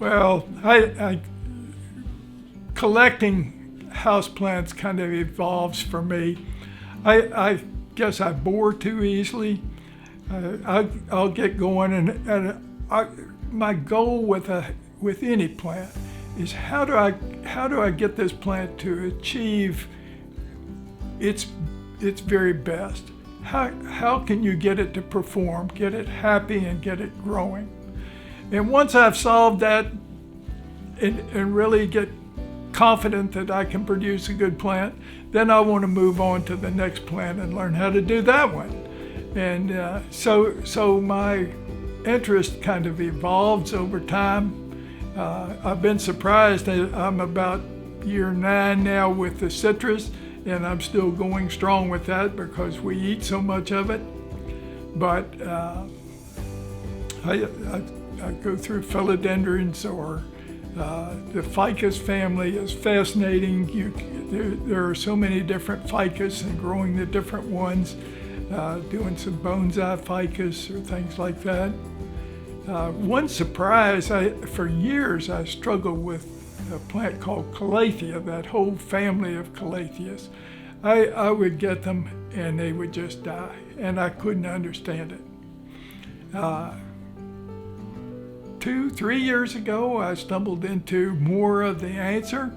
Well, I collecting houseplants kind of evolves for me. I guess I bore too easily. I'll get going, my goal with any plant is how do I get this plant to achieve its very best? How can you get it to perform, get it happy, and get it growing? And once I've solved that and really get confident that I can produce a good plant, then I want to move on to the next plant and learn how to do that one. And so my interest kind of evolves over time. I've been surprised that I'm about year 9 now with the citrus, and I'm still going strong with that because we eat so much of it. But I go through philodendrons, or the ficus family is fascinating. There are so many different ficus, and growing the different ones, doing some bonsai ficus or things like that. One surprise, for years I struggled with a plant called calathea, that whole family of calatheas. I would get them and they would just die, and I couldn't understand it. 2-3 years ago, I stumbled into more of the answer.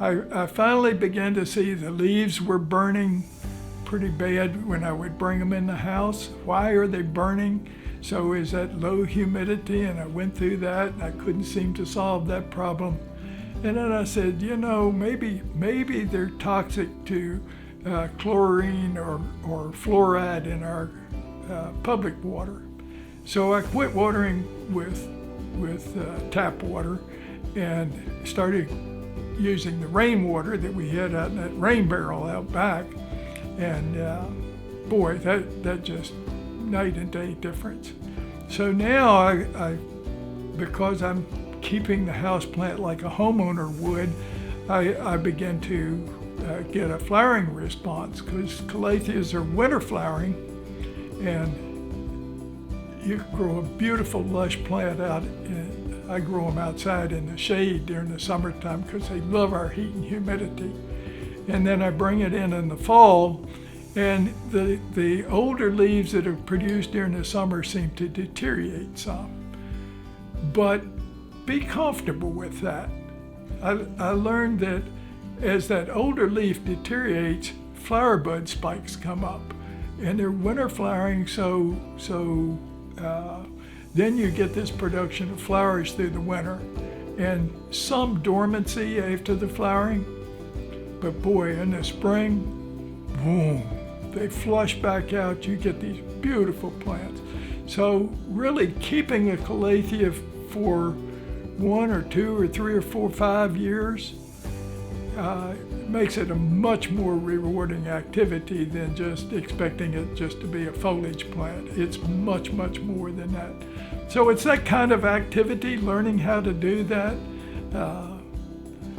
I finally began to see the leaves were burning pretty bad when I would bring them in the house. Why are they burning? So is that low humidity? And I went through that, and I couldn't seem to solve that problem. And then I said, maybe they're toxic to chlorine or fluoride in our public water. So I quit watering with tap water and started using the rainwater that we had out in that rain barrel out back. And boy, that just night and day difference. So now I because I'm keeping the house plant like a homeowner would, I begin to get a flowering response, because calatheas are winter flowering, and you can grow a beautiful lush plant out. I grow them outside in the shade during the summertime because they love our heat and humidity. And then I bring it in the fall, and the older leaves that are produced during the summer seem to deteriorate some. But be comfortable with that. I learned that as that older leaf deteriorates, flower bud spikes come up, and they're winter flowering, so then you get this production of flowers through the winter, and some dormancy after the flowering. But boy, in the spring, boom, they flush back out. You get these beautiful plants. So really keeping a calathea for 1 or 2 or 3 or 4 or 5 years makes it a much more rewarding activity than just expecting it just to be a foliage plant. It's much, much more than that. So it's that kind of activity, learning how to do that.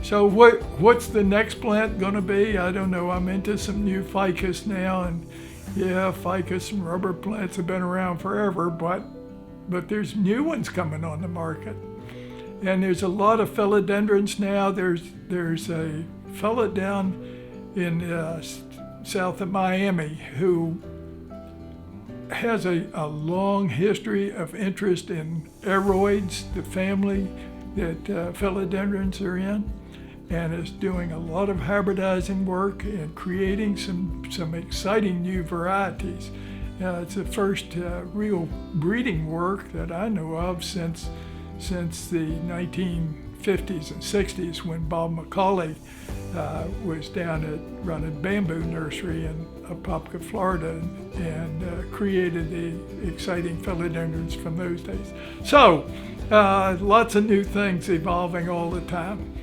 So what's the next plant going to be? I don't know. I'm into some new ficus now, and yeah, ficus and rubber plants have been around forever, but there's new ones coming on the market. And there's a lot of philodendrons now. There's a fellow down in south of Miami who has a long history of interest in aeroids, the family that philodendrons are in, and is doing a lot of hybridizing work and creating some exciting new varieties. It's the first real breeding work that I know of since the 1950s and 60s, when Bob McCauley was down at running Bamboo Nursery in Apopka, Florida, and created the exciting philodendrons from those days. So lots of new things evolving all the time.